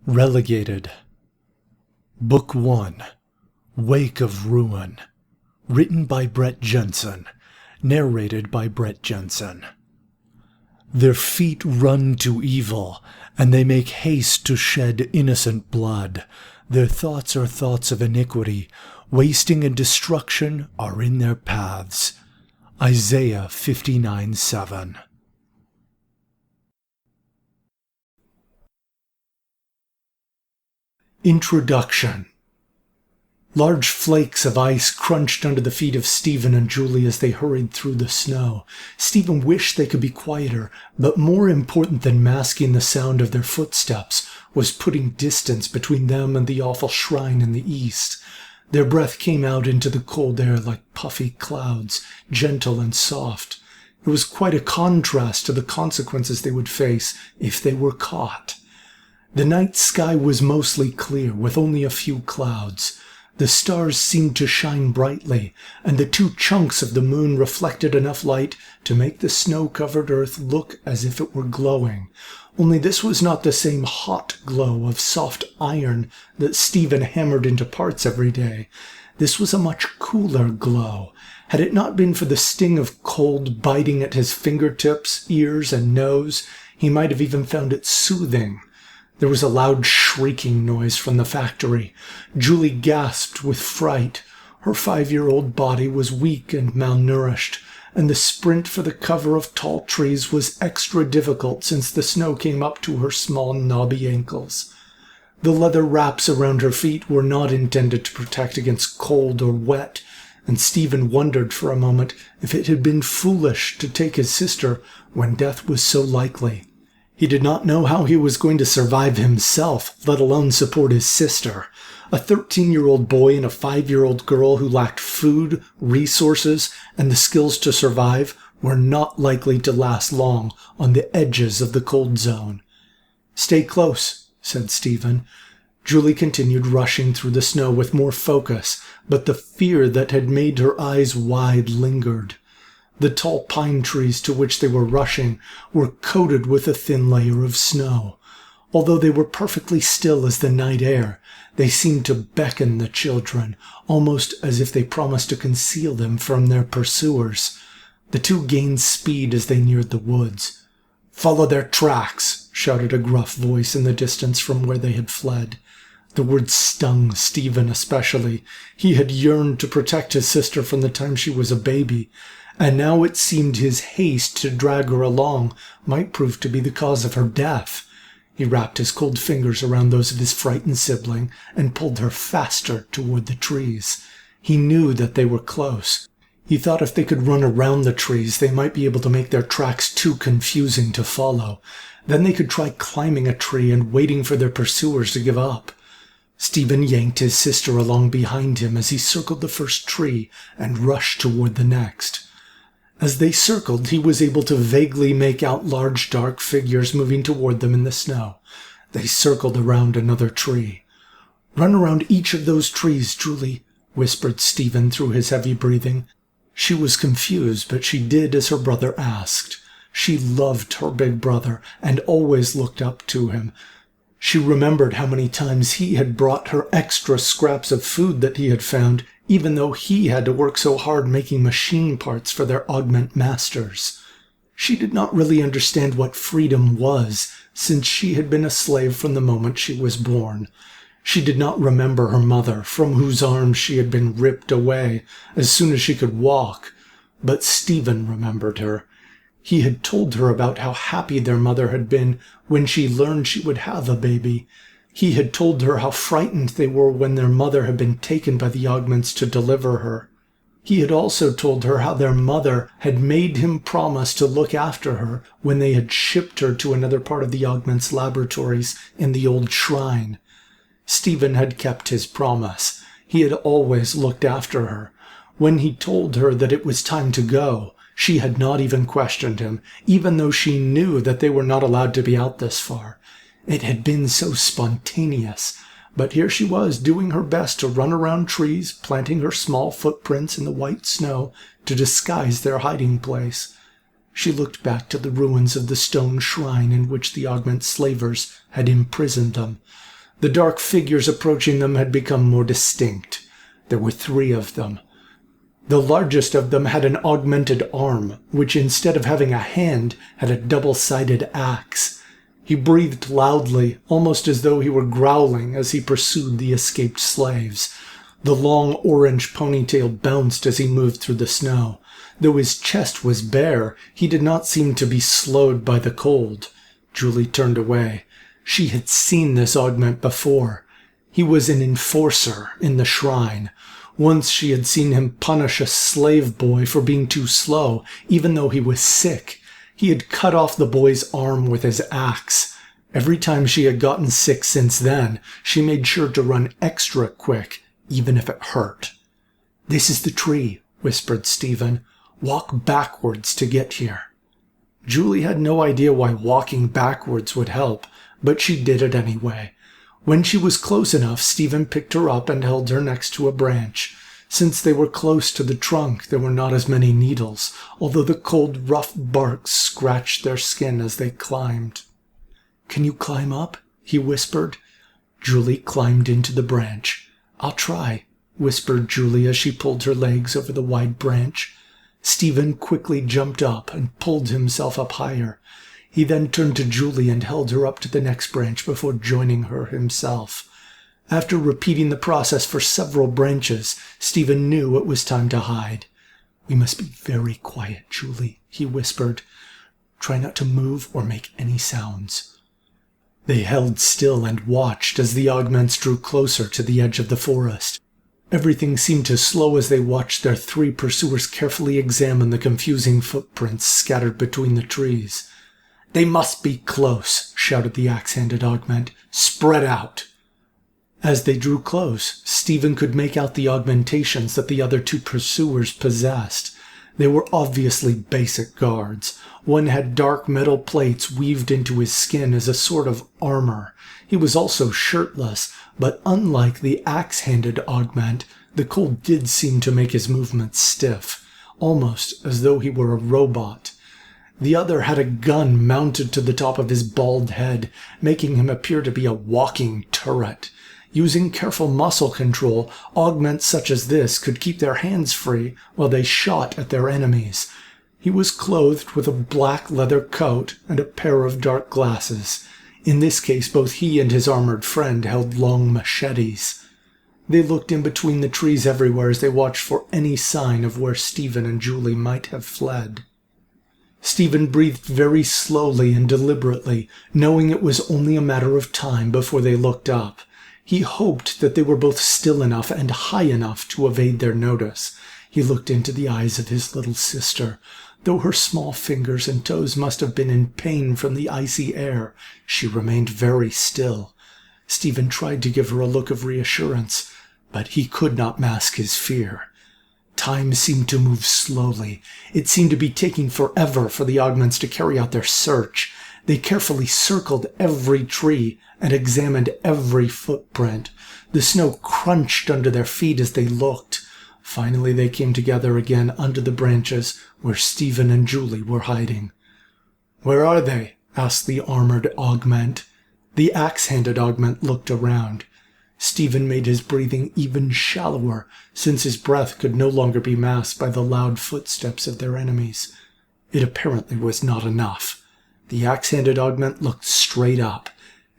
Relegated. Book 1. Wake of Ruin. Written by Brett Jensen. Narrated by Brett Jensen. Their feet run to evil, and they make haste to shed innocent blood. Their thoughts are thoughts of iniquity. Wasting and destruction are in their paths. Isaiah 59:7. Introduction. Large flakes of ice crunched under the feet of Stephen and Julie as they hurried through the snow. Stephen wished they could be quieter, but more important than masking the sound of their footsteps was putting distance between them and the awful shrine in the east. Their breath came out into the cold air like puffy clouds, gentle and soft. It was quite a contrast to the consequences they would face if they were caught. The night sky was mostly clear, with only a few clouds. The stars seemed to shine brightly, and the two chunks of the moon reflected enough light to make the snow-covered earth look as if it were glowing. Only this was not the same hot glow of soft iron that Stephen hammered into parts every day. This was a much cooler glow. Had it not been for the sting of cold biting at his fingertips, ears, and nose, he might have even found it soothing. There was a loud shrieking noise from the factory. Julie gasped with fright. Her 5-year-old body was weak and malnourished, and the sprint for the cover of tall trees was extra difficult since the snow came up to her small knobby ankles. The leather wraps around her feet were not intended to protect against cold or wet, and Stephen wondered for a moment if it had been foolish to take his sister when death was so likely. He did not know how he was going to survive himself, let alone support his sister. A 13-year-old boy and a 5-year-old girl who lacked food, resources, and the skills to survive were not likely to last long on the edges of the cold zone. "Stay close," said Stephen. Julie continued rushing through the snow with more focus, but the fear that had made her eyes wide lingered. The tall pine trees to which they were rushing were coated with a thin layer of snow. Although they were perfectly still as the night air, they seemed to beckon the children, almost as if they promised to conceal them from their pursuers. The two gained speed as they neared the woods. "Follow their tracks," shouted a gruff voice in the distance from where they had fled. The words stung Stephen especially. He had yearned to protect his sister from the time she was a baby, and now it seemed his haste to drag her along might prove to be the cause of her death. He wrapped his cold fingers around those of his frightened sibling and pulled her faster toward the trees. He knew that they were close. He thought if they could run around the trees, they might be able to make their tracks too confusing to follow. Then they could try climbing a tree and waiting for their pursuers to give up. Stephen yanked his sister along behind him as he circled the first tree and rushed toward the next. As they circled, he was able to vaguely make out large dark figures moving toward them in the snow. They circled around another tree. "Run around each of those trees, Julie," whispered Stephen through his heavy breathing. She was confused, but she did as her brother asked. She loved her big brother and always looked up to him. She remembered how many times he had brought her extra scraps of food that he had found, even though he had to work so hard making machine parts for their augment masters. She did not really understand what freedom was, since she had been a slave from the moment she was born. She did not remember her mother, from whose arms she had been ripped away as soon as she could walk, but Stephen remembered her. He had told her about how happy their mother had been when she learned she would have a baby. He had told her how frightened they were when their mother had been taken by the augments to deliver her. He had also told her how their mother had made him promise to look after her when they had shipped her to another part of the augments' laboratories in the old shrine. Stephen had kept his promise. He had always looked after her. When he told her that it was time to go, she had not even questioned him, even though she knew that they were not allowed to be out this far. It had been so spontaneous, but here she was doing her best to run around trees, planting her small footprints in the white snow to disguise their hiding place. She looked back to the ruins of the stone shrine in which the augment slavers had imprisoned them. The dark figures approaching them had become more distinct. There were 3 of them. The largest of them had an augmented arm, which instead of having a hand, had a double-sided axe. He breathed loudly, almost as though he were growling as he pursued the escaped slaves. The long orange ponytail bounced as he moved through the snow. Though his chest was bare, he did not seem to be slowed by the cold. Julie turned away. She had seen this augment before. He was an enforcer in the shrine. Once she had seen him punish a slave boy for being too slow, even though he was sick. He had cut off the boy's arm with his axe. Every time she had gotten sick since then, she made sure to run extra quick, even if it hurt. "This is the tree," whispered Stephen. "Walk backwards to get here." Julie had no idea why walking backwards would help, but she did it anyway. When she was close enough, Stephen picked her up and held her next to a branch. Since they were close to the trunk, there were not as many needles, although the cold, rough bark scratched their skin as they climbed. "Can you climb up?" he whispered. Julie climbed into the branch. "I'll try," whispered Julie as she pulled her legs over the wide branch. Stephen quickly jumped up and pulled himself up higher. He then turned to Julie and held her up to the next branch before joining her himself. After repeating the process for several branches, Stephen knew it was time to hide. "We must be very quiet, Julie," he whispered. "Try not to move or make any sounds." They held still and watched as the augments drew closer to the edge of the forest. Everything seemed to slow as they watched their 3 pursuers carefully examine the confusing footprints scattered between the trees. "They must be close," shouted the axe-handed augment. "Spread out." As they drew close, Stephen could make out the augmentations that the other 2 pursuers possessed. They were obviously basic guards. One had dark metal plates weaved into his skin as a sort of armor. He was also shirtless, but unlike the axe-handed augment, the cold did seem to make his movements stiff, almost as though he were a robot. The other had a gun mounted to the top of his bald head, making him appear to be a walking turret. Using careful muscle control, augments such as this could keep their hands free while they shot at their enemies. He was clothed with a black leather coat and a pair of dark glasses. In this case, both he and his armored friend held long machetes. They looked in between the trees everywhere as they watched for any sign of where Stephen and Julie might have fled. Stephen breathed very slowly and deliberately, knowing it was only a matter of time before they looked up. He hoped that they were both still enough and high enough to evade their notice. He looked into the eyes of his little sister. Though her small fingers and toes must have been in pain from the icy air, she remained very still. Stephen tried to give her a look of reassurance, but he could not mask his fear. Time seemed to move slowly. It seemed to be taking forever for the augments to carry out their search. They carefully circled every tree and examined every footprint. The snow crunched under their feet as they looked. Finally, they came together again under the branches where Stephen and Julie were hiding. "Where are they?" asked the armored augment. The axe-handed augment looked around. Stephen made his breathing even shallower, since his breath could no longer be masked by the loud footsteps of their enemies. It apparently was not enough. The axe-handed augment looked straight up,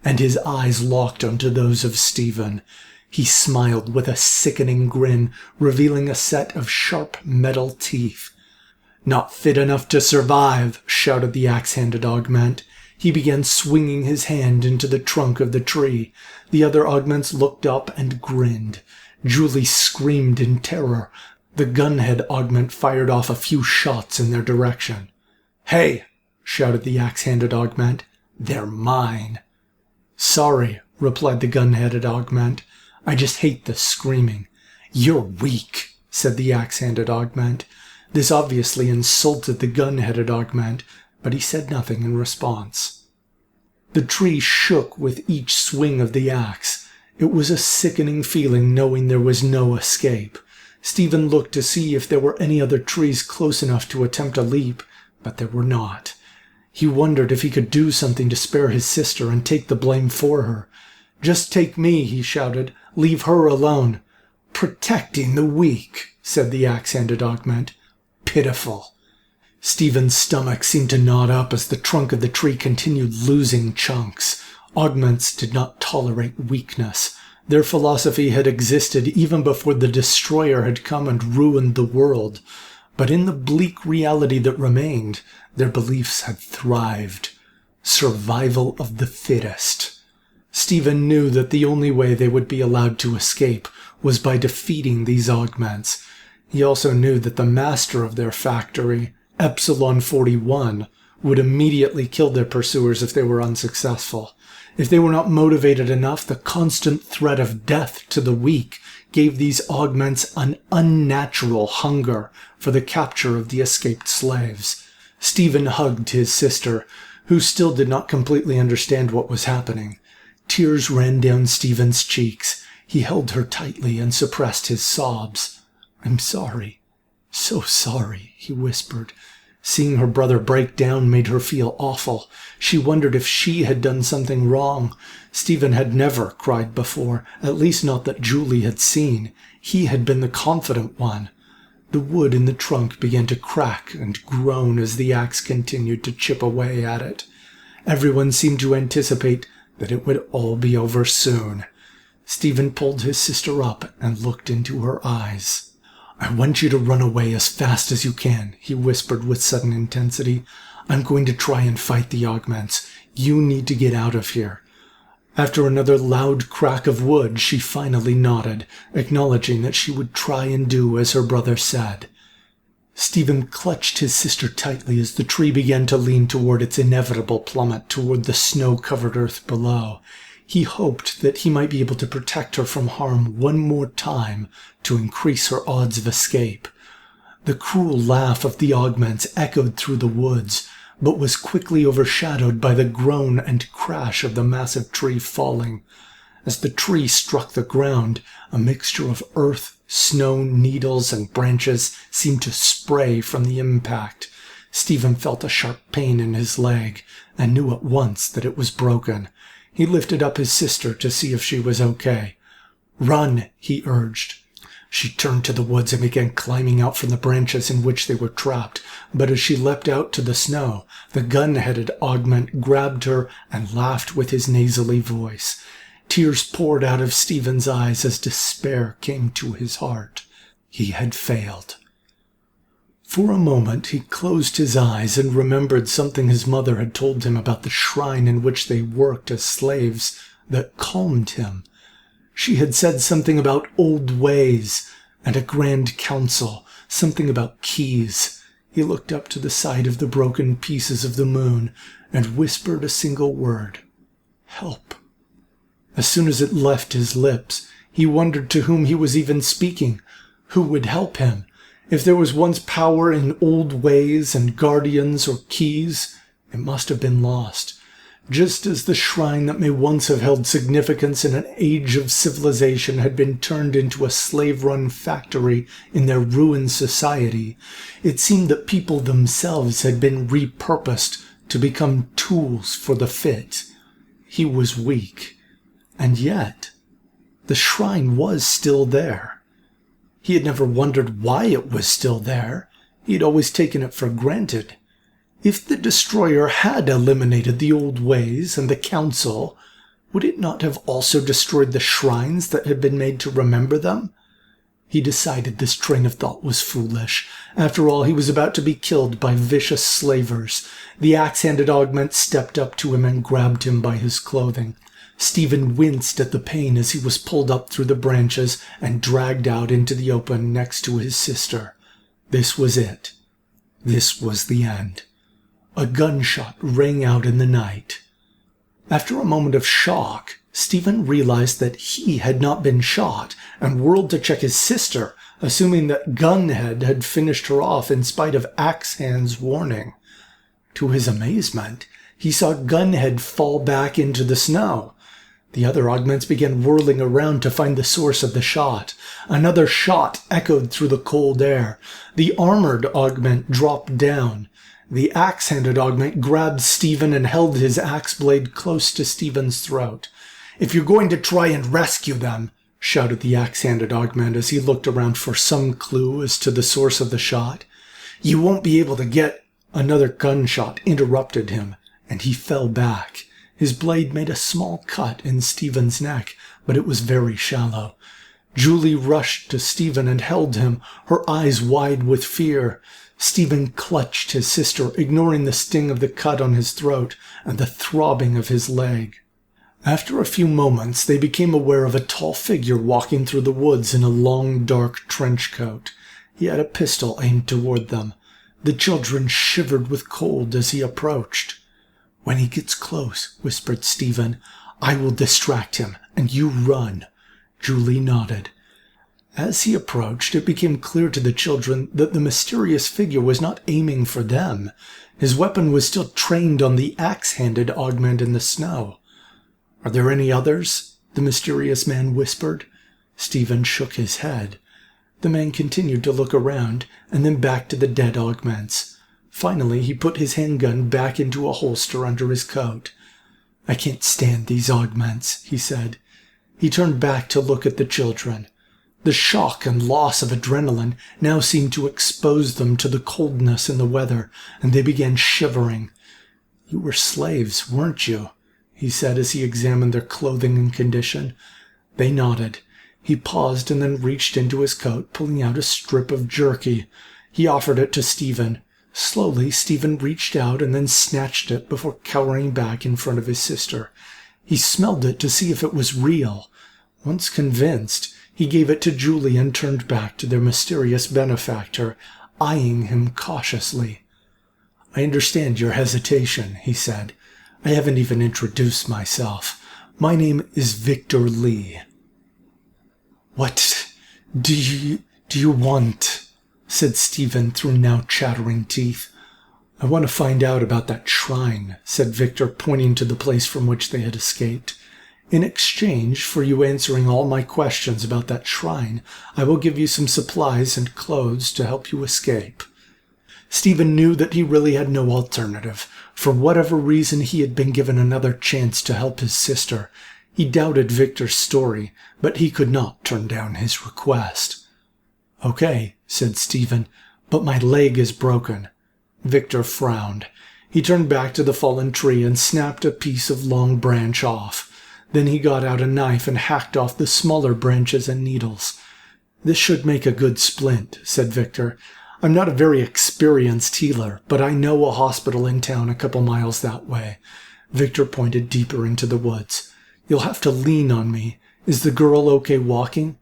and his eyes locked onto those of Stephen. He smiled with a sickening grin, revealing a set of sharp metal teeth. "Not fit enough to survive," shouted the axe-handed augment. He began swinging his hand into the trunk of the tree. The other augments looked up and grinned. Julie screamed in terror. The gunhead augment fired off a few shots in their direction. "Hey!" shouted the axe-handed augment. "They're mine." "Sorry," replied the gun-headed augment. "I just hate the screaming." "You're weak," said the axe-handed augment. This obviously insulted the gun-headed augment, but he said nothing in response. The tree shook with each swing of the axe. It was a sickening feeling knowing there was no escape. Stephen looked to see if there were any other trees close enough to attempt a leap, but there were not. He wondered if he could do something to spare his sister and take the blame for her. "Just take me," he shouted. "Leave her alone." "Protecting the weak," said the axe-handed augment. "Pitiful." Stephen's stomach seemed to knot up as the trunk of the tree continued losing chunks. Augments did not tolerate weakness. Their philosophy had existed even before the Destroyer had come and ruined the world. But in the bleak reality that remained, their beliefs had thrived. Survival of the fittest. Stephen knew that the only way they would be allowed to escape was by defeating these augments. He also knew that the master of their factory, Epsilon 41, would immediately kill their pursuers if they were unsuccessful. If they were not motivated enough, the constant threat of death to the weak gave these augments an unnatural hunger for the capture of the escaped slaves. Stephen hugged his sister, who still did not completely understand what was happening. Tears ran down Stephen's cheeks. He held her tightly and suppressed his sobs. "I'm sorry. So sorry," he whispered. Seeing her brother break down made her feel awful. She wondered if she had done something wrong. Stephen had never cried before, at least not that Julie had seen. He had been the confident one. The wood in the trunk began to crack and groan as the axe continued to chip away at it. Everyone seemed to anticipate that it would all be over soon. Stephen pulled his sister up and looked into her eyes. "I want you to run away as fast as you can," he whispered with sudden intensity. "I'm going to try and fight the augments. You need to get out of here." After another loud crack of wood, she finally nodded, acknowledging that she would try and do as her brother said. Stephen clutched his sister tightly as the tree began to lean toward its inevitable plummet toward the snow-covered earth below. He hoped that he might be able to protect her from harm one more time to increase her odds of escape. The cruel laugh of the augments echoed through the woods, but was quickly overshadowed by the groan and crash of the massive tree falling. As the tree struck the ground, a mixture of earth, snow, needles, and branches seemed to spray from the impact. Stephen felt a sharp pain in his leg, and knew at once that it was broken. He lifted up his sister to see if she was okay. "Run," he urged. She turned to the woods and began climbing out from the branches in which they were trapped, but as she leapt out to the snow, the gun-headed augment grabbed her and laughed with his nasally voice. Tears poured out of Stephen's eyes as despair came to his heart. He had failed. For a moment he closed his eyes and remembered something his mother had told him about the shrine in which they worked as slaves that calmed him. She had said something about old ways and a grand council, something about keys. He looked up to the side of the broken pieces of the moon and whispered a single word: "Help." As soon as it left his lips, he wondered to whom he was even speaking. Who would help him? If there was once power in old ways and guardians or keys, it must have been lost. Just as the shrine that may once have held significance in an age of civilization had been turned into a slave-run factory in their ruined society, it seemed that people themselves had been repurposed to become tools for the fit. He was weak. And yet, the shrine was still there. He had never wondered why it was still there. He had always taken it for granted. If the Destroyer had eliminated the old ways and the council, would it not have also destroyed the shrines that had been made to remember them? He decided this train of thought was foolish. After all, he was about to be killed by vicious slavers. The axe-handed augment stepped up to him and grabbed him by his clothing. Stephen winced at the pain as he was pulled up through the branches and dragged out into the open next to his sister. This was it. This was the end. A gunshot rang out in the night. After a moment of shock, Stephen realized that he had not been shot and whirled to check his sister, assuming that Gunhead had finished her off in spite of Axehand's warning. To his amazement, he saw Gunhead fall back into the snow. The other augments began whirling around to find the source of the shot. Another shot echoed through the cold air. The armored augment dropped down. The axe-handed augment grabbed Stephen and held his axe blade close to Stephen's throat. If you're going to try and rescue them," shouted the axe-handed augment as he looked around for some clue as to the source of the shot, "you won't be able to get—" Another gunshot interrupted him, and he fell back. His blade made a small cut in Stephen's neck, but it was very shallow. Julie rushed to Stephen and held him, her eyes wide with fear. Stephen clutched his sister, ignoring the sting of the cut on his throat and the throbbing of his leg. After a few moments, they became aware of a tall figure walking through the woods in a long, dark trench coat. He had a pistol aimed toward them. The children shivered with cold as he approached. "When he gets close," whispered Stephen, "I will distract him, and you run." Julie nodded. As he approached, it became clear to the children that the mysterious figure was not aiming for them. His weapon was still trained on the axe-handed augment in the snow. "Are there any others?" the mysterious man whispered. Stephen shook his head. The man continued to look around, and then back to the dead augments. Finally, he put his handgun back into a holster under his coat. "I can't stand these augments," he said. He turned back to look at the children. The shock and loss of adrenaline now seemed to expose them to the coldness in the weather, and they began shivering. "You were slaves, weren't you?" he said as he examined their clothing and condition. They nodded. He paused and then reached into his coat, pulling out a strip of jerky. He offered it to Stephen. Slowly, Stephen reached out and then snatched it before cowering back in front of his sister. He smelled it to see if it was real. Once convinced, he gave it to Julie and turned back to their mysterious benefactor, eyeing him cautiously. "I understand your hesitation," he said. "I haven't even introduced myself. My name is Victor Lee." "What do you want?" said Stephen through now chattering teeth. "I want to find out about that shrine," said Victor, pointing to the place from which they had escaped. "In exchange for you answering all my questions about that shrine, I will give you some supplies and clothes to help you escape." Stephen knew that he really had no alternative. For whatever reason, he had been given another chance to help his sister. He doubted Victor's story, but he could not turn down his request. "Okay," said Stephen, "but my leg is broken." Victor frowned. He turned back to the fallen tree and snapped a piece of long branch off. Then he got out a knife and hacked off the smaller branches and needles. "This should make a good splint," said Victor. "I'm not a very experienced healer, but I know a hospital in town a couple miles that way." Victor pointed deeper into the woods. "You'll have to lean on me. Is the girl okay walking?"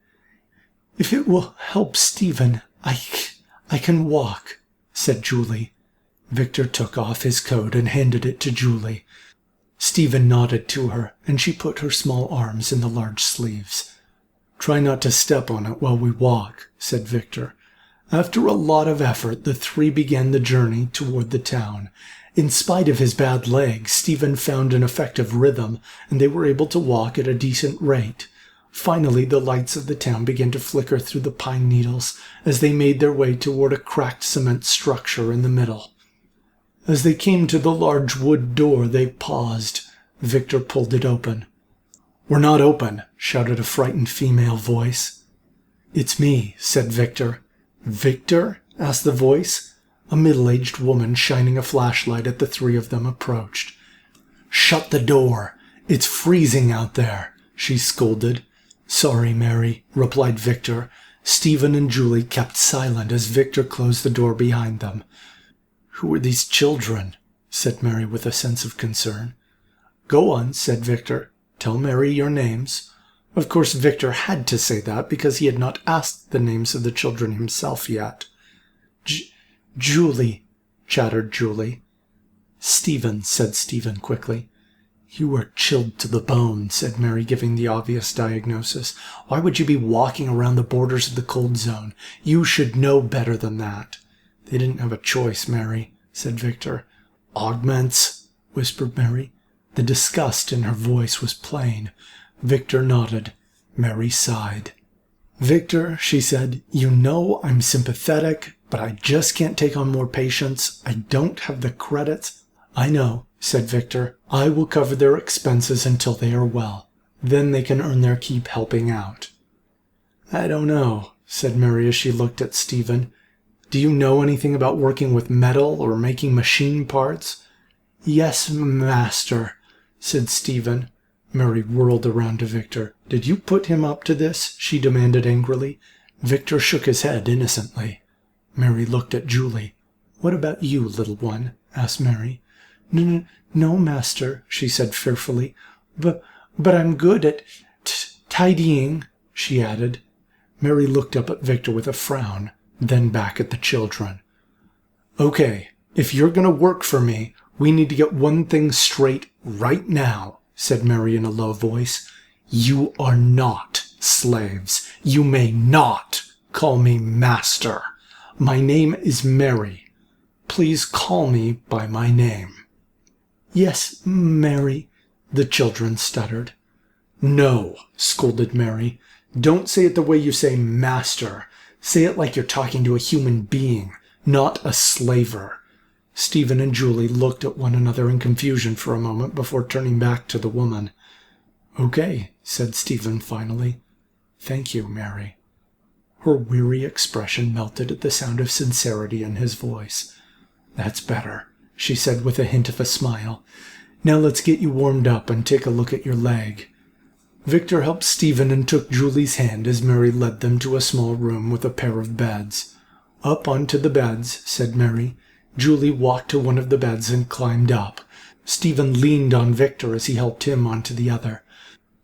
"If it will help Stephen, I can walk," said Julie. Victor took off his coat and handed it to Julie. Stephen nodded to her, and she put her small arms in the large sleeves. "Try not to step on it while we walk," said Victor. After a lot of effort, the three began the journey toward the town. In spite of his bad leg, Stephen found an effective rhythm, and they were able to walk at a decent rate. Finally, the lights of the town began to flicker through the pine needles as they made their way toward a cracked cement structure in the middle. As they came to the large wood door, they paused. Victor pulled it open. "We're not open," shouted a frightened female voice. "It's me," said Victor. "Victor?" asked the voice. A middle-aged woman shining a flashlight at the three of them approached. "Shut the door. It's freezing out there," she scolded. "Sorry, Mary," replied Victor. Stephen and Julie kept silent as Victor closed the door behind them. "Who are these children?" said Mary with a sense of concern. "Go on," said Victor. "Tell Mary your names." Of course, Victor had to say that because he had not asked the names of the children himself yet. Julie, chattered Julie. "Stephen," said Stephen quickly. "You are chilled to the bone," said Mary, giving the obvious diagnosis. "Why would you be walking around the borders of the cold zone? You should know better than that." "They didn't have a choice, Mary," said Victor. "Augments," whispered Mary. The disgust in her voice was plain. Victor nodded. Mary sighed. "Victor," she said, "you know I'm sympathetic, but I just can't take on more patients. I don't have the credits." "I know," said Victor. "I will cover their expenses until they are well. Then they can earn their keep helping out." "I don't know," said Mary as she looked at Stephen. "Do you know anything about working with metal or making machine parts?" "Yes, master," said Stephen. Mary whirled around to Victor. "Did you put him up to this?" she demanded angrily. Victor shook his head innocently. Mary looked at Julie. "What about you, little one?" asked Mary. No, master," she said fearfully. But I'm good at tidying," she added. Mary looked up at Victor with a frown, then back at the children. "Okay, if you're going to work for me, we need to get one thing straight right now," said Mary in a low voice. "You are not slaves. You may not call me master. My name is Mary. Please call me by my name." "Yes, Mary," the children stuttered. "No," scolded Mary. "Don't say it the way you say master. Say it like you're talking to a human being, not a slaver." Stephen and Julie looked at one another in confusion for a moment before turning back to the woman. "Okay," said Stephen finally. "Thank you, Mary." Her weary expression melted at the sound of sincerity in his voice. "That's better," she said with a hint of a smile. "Now let's get you warmed up and take a look at your leg." Victor helped Stephen and took Julie's hand as Mary led them to a small room with a pair of beds. "Up onto the beds," said Mary. Julie walked to one of the beds and climbed up. Stephen leaned on Victor as he helped him onto the other.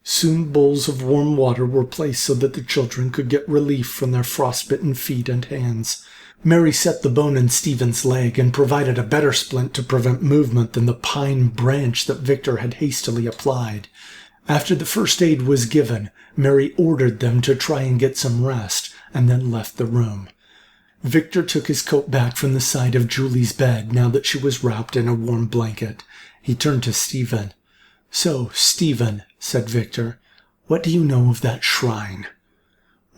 Soon bowls of warm water were placed so that the children could get relief from their frostbitten feet and hands. Mary set the bone in Stephen's leg and provided a better splint to prevent movement than the pine branch that Victor had hastily applied. After the first aid was given, Mary ordered them to try and get some rest, and then left the room. Victor took his coat back from the side of Julie's bed now that she was wrapped in a warm blanket. He turned to Stephen. "So, Stephen," said Victor, "what do you know of that shrine?"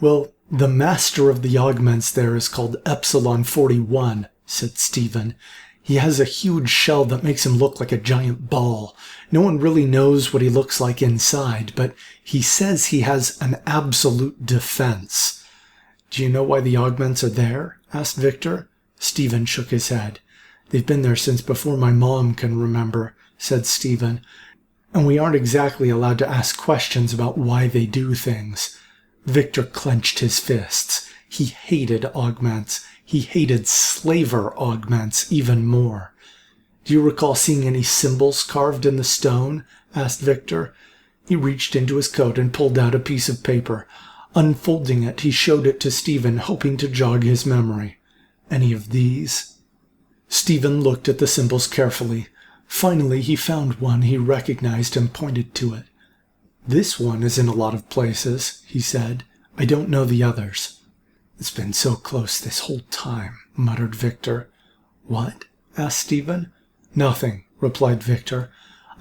"Well, the master of the augments there is called Epsilon 41, said Stephen. "He has a huge shell that makes him look like a giant ball. No one really knows what he looks like inside, but he says he has an absolute defense." "Do you know why the augments are there?" asked Victor. Stephen shook his head. "They've been there since before my mom can remember," said Stephen. "And we aren't exactly allowed to ask questions about why they do things." Victor clenched his fists. He hated augments. He hated slaver augments even more. "Do you recall seeing any symbols carved in the stone?" asked Victor. He reached into his coat and pulled out a piece of paper. Unfolding it, he showed it to Stephen, hoping to jog his memory. "Any of these?" Stephen looked at the symbols carefully. Finally, he found one he recognized and pointed to it. "This one is in a lot of places," he said. "I don't know the others." "It's been so close this whole time," muttered Victor. "What?" asked Stephen. "Nothing," replied Victor.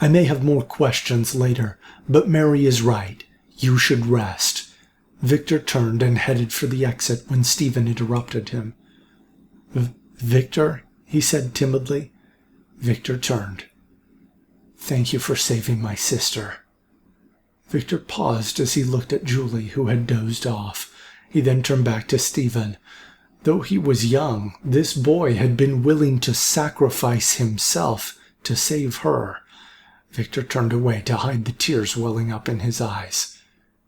"I may have more questions later, but Mary is right. You should rest." Victor turned and headed for the exit when Stephen interrupted him. "Victor?" he said timidly. Victor turned. "Thank you for saving my sister." Victor paused as he looked at Julie, who had dozed off. He then turned back to Stephen. Though he was young, this boy had been willing to sacrifice himself to save her. Victor turned away to hide the tears welling up in his eyes.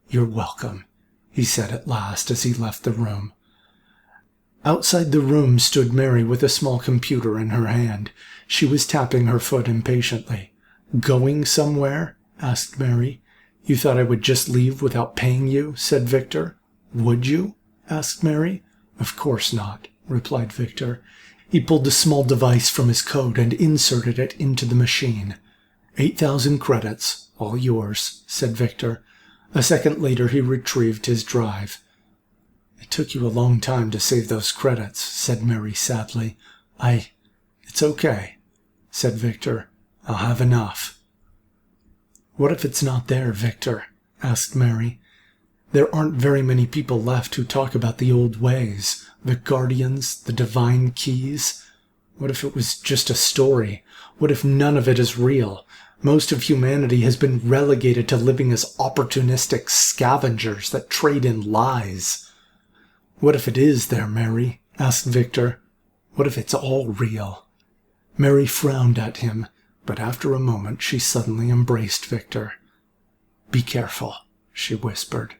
"You're welcome," he said at last as he left the room. Outside the room stood Mary with a small computer in her hand. She was tapping her foot impatiently. "Going somewhere?" asked Mary. "You thought I would just leave without paying you?" said Victor. "Would you?" asked Mary. "Of course not," replied Victor. He pulled a small device from his coat and inserted it into the machine. 8,000 credits, all yours," said Victor. A second later he retrieved his drive. "It took you a long time to save those credits," said Mary sadly. It's okay," said Victor. "I'll have enough." "What if it's not there, Victor?" asked Mary. "There aren't very many people left who talk about the old ways, the guardians, the divine keys. What if it was just a story? What if none of it is real? Most of humanity has been relegated to living as opportunistic scavengers that trade in lies. What if it is there, Mary? Asked Victor. What if it's all real? Mary frowned at him, but after a moment she suddenly embraced Victor. Be careful, she whispered.